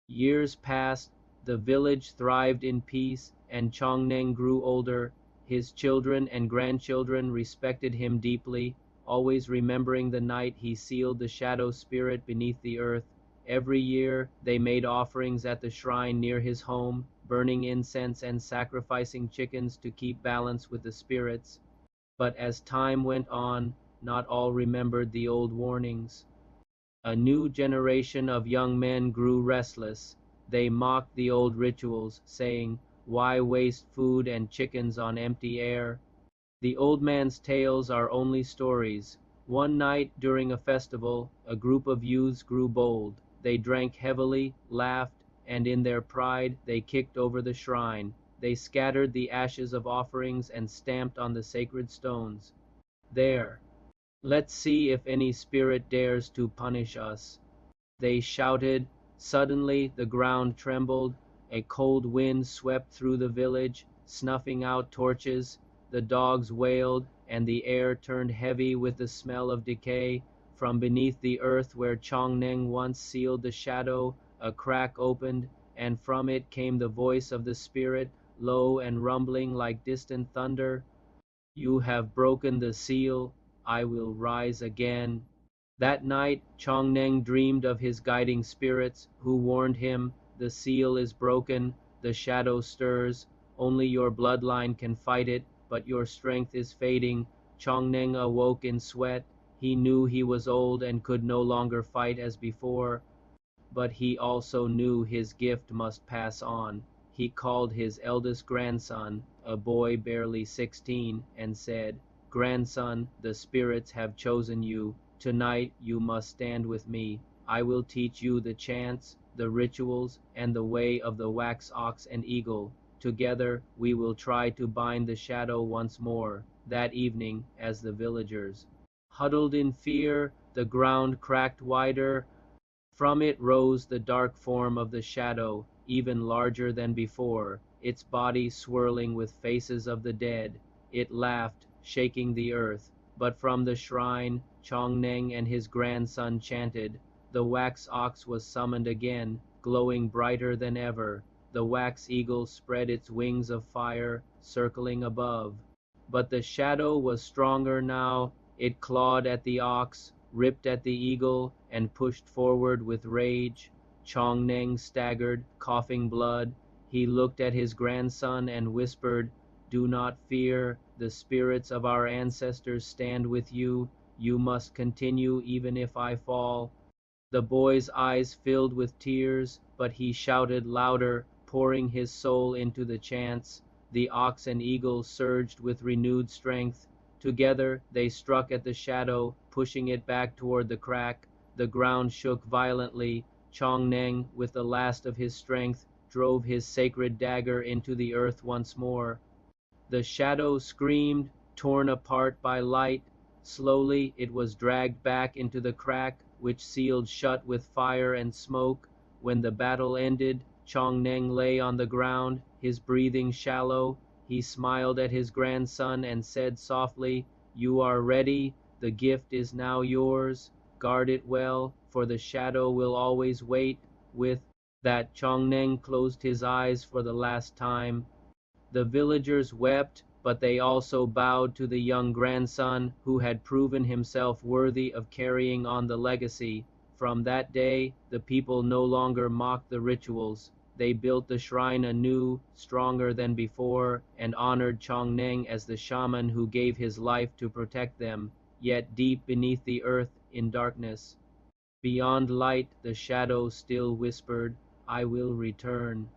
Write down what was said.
Years passed, the village thrived in peace, and Chongneng grew older. His children and grandchildren respected him deeply, always remembering the night he sealed the shadow spirit beneath the earth. Every year they made offerings at the shrine near his home, burning incense and sacrificing chickens to keep balance with the spirits. But as time went on, not all remembered the old warnings. A new generation of young men grew restless. They mocked the old rituals, saying, "Why waste food and chickens on empty air?" The old man's tales are only stories. One night during a festival, a group of youths grew bold. They drank heavily, laughed, and in their pride they kicked over the shrine. They scattered the ashes of offerings and stamped on the sacred stones. "There! Let's see if any spirit dares to punish us," they shouted. Suddenly the ground trembled. A cold wind swept through the village, snuffing out torches. The dogs wailed, and the air turned heavy with the smell of decay. From beneath the earth where Chongneng once sealed the shadow, a crack opened, and from it came the voice of the spirit, low and rumbling like distant thunder. "You have broken the seal. I will rise again." That night Chongneng dreamed of his guiding spirits, who warned him, "The seal is broken, the shadow stirs, only your bloodline can fight it, but your strength is fading." Chongneng awoke in sweat. He knew he was old and could no longer fight as before. But he also knew his gift must pass on. He called his eldest grandson, a boy barely 16, and said, "Grandson, the spirits have chosen you. Tonight you must stand with me. I will teach you the chants, the rituals, and the way of the wax ox and eagle. Together we will try to bind the shadow once more." That evening, as the villagers huddled in fear, the ground cracked wider. From it rose the dark form of the shadow, even larger than before, its body swirling with faces of the dead. It laughed, shaking the earth. But from the shrine, Chongneng and his grandson chanted. The wax ox was summoned again, glowing brighter than ever. The wax eagle spread its wings of fire, circling above. But the shadow was stronger now. It clawed at the ox, ripped at the eagle, and pushed forward with rage. Chongneng staggered, coughing blood. He looked at his grandson and whispered, "Do not fear. The spirits of our ancestors stand with you. You must continue even if I fall." The boy's eyes filled with tears, but he shouted louder, pouring his soul into the chants. The ox and eagle surged with renewed strength. Together they struck at the shadow, pushing it back toward the crack. The ground shook violently. Chongneng, with the last of his strength, drove his sacred dagger into the earth once more. The shadow screamed, torn apart by light. Slowly it was dragged back into the crack, which sealed shut with fire and smoke. When the battle ended, Chongneng lay on the ground, his breathing shallow. He smiled at his grandson and said softly, "You are ready. The gift is now yours. Guard it well, for the shadow will always wait." With that, Chongneng closed his eyes for the last time. The villagers wept, but they also bowed to the young grandson, who had proven himself worthy of carrying on the legacy. From that day, the people no longer mocked the rituals. They built the shrine anew, stronger than before, and honored Chongneng as the shaman who gave his life to protect them. Yet deep beneath the earth, in darkness, beyond light, the shadow still whispered, "I will return."